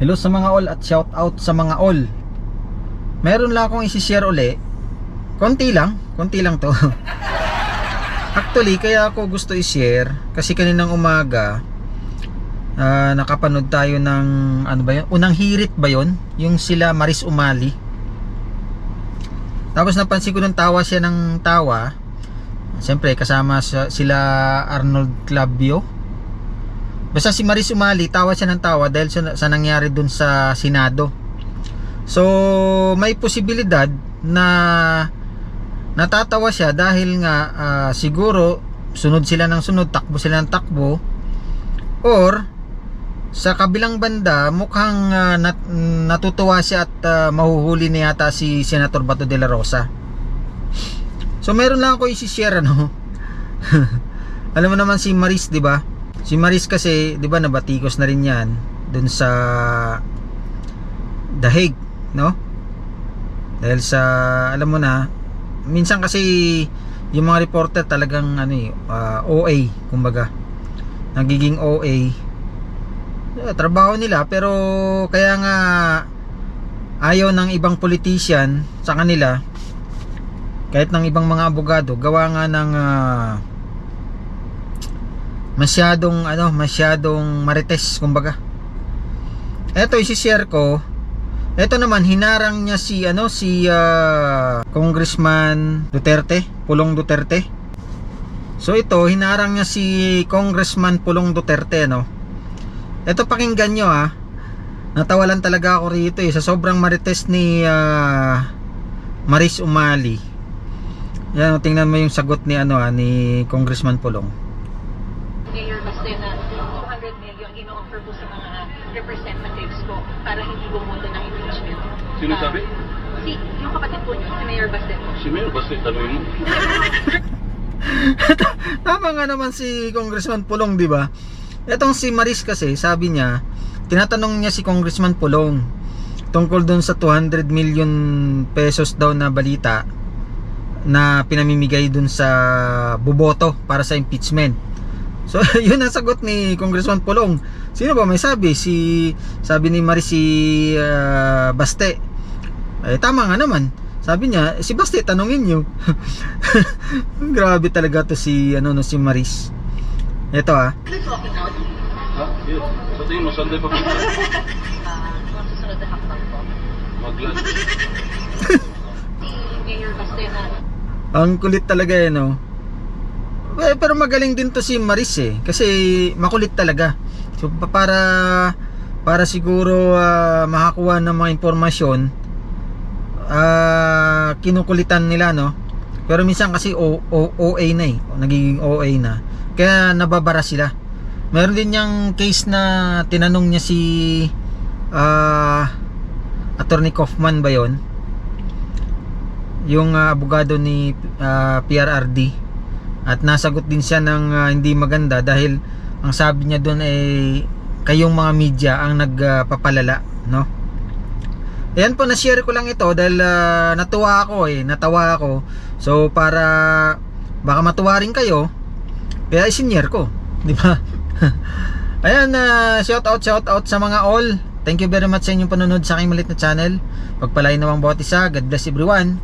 Hello sa mga all at shout out sa mga all. Meron lang akong isi-share uli. Konti lang to. Actually, kaya ako gusto i-share kasi kaninang umaga nakapanood tayo ng ano ba yun? Unang hirit ba yun? Yung sila Maris Umali. Tapos napansin ko nung tawa siya ng tawa. Siyempre kasama sila Arnold Clavio. Basta si Maris Umali, tawa siya ng tawa dahil sa nangyari dun sa Senado. So may posibilidad na natatawa siya dahil nga siguro sunod sila ng sunod, takbo sila ng takbo, or sa kabilang banda mukhang natutuwa siya at mahuhuli na yata si Senator Bato de la Rosa. So meron lang ako i-share ano. Alam mo naman si Maris, 'di ba? Si Maris kasi 'di ba nabatikos na rin 'yan dun sa The Hague, no? Dahil sa alam mo na, minsan kasi yung mga reporter talagang OA, kumbaga. Nagiging OA. Trabaho nila pero kaya nga ayaw ng ibang politician sa kanila, kahit ng ibang mga abogado, gawa nga ng masyadong marites, kumbaga. Eto i-share ko. Eto naman, hinarang niya si Congressman Duterte, Pulong Duterte. So ito, hinarang niya si Congressman Pulong Duterte, no. Eto, pakinggan nyo ha. Natawalan talaga ako rito sa sobrang marites ni Maris Umali. Yan, tingnan mo yung sagot ni ni Congressman Pulong. Mayor Baste na 200 million ino-offer po sa mga representatives ko para hindi bumoto ng impeachment. Sino sabi? Yung kapatid po niyo, si Mayor Baste po. Si Mayor Baste, tanongin mo. Tama nga naman si Congressman Pulong, di ba? Etong si Maris kasi, sabi niya, tinatanong niya si Congressman Pulong tungkol doon sa 200 million pesos daw na balita na pinamimigay doon sa boboto para sa impeachment. So yun ang sagot ni Congressman Pulong. Sino ba may sabi? Sabi ni Maris si Baste. Tama nga naman. Sabi niya, si Baste tanungin niyo. Grabe talaga to si Maris. Ito Ha? Yun. Sa tingin mo, Sunday pa pizza? Susunod na hakbang po. Mag-lunch. Si Mayor Baste na ang kulit talaga no. Pero magaling din to si Maris kasi makulit talaga. So para siguro makakuha ng mga impormasyon, kinukulitan nila, no. Pero minsan kasi OA na nagiging OA na. Kaya nababara sila. Meron din yung case na tinanong niya si Attorney Kaufman ba yon? Yung abogado ni PRRD, at nasagot din siya ng hindi maganda dahil ang sabi niya doon ay kayong mga media ang nagpapalala, no? Ayan po, na-share ko lang ito dahil natawa ako. So para baka matuwa rin kayo, kaya isinyer ko, di ba? Ayan, shout out sa mga all. Thank you very much sa inyong panonood sa aking maliit na channel. Pagpalain nawang bawat isa. God bless everyone.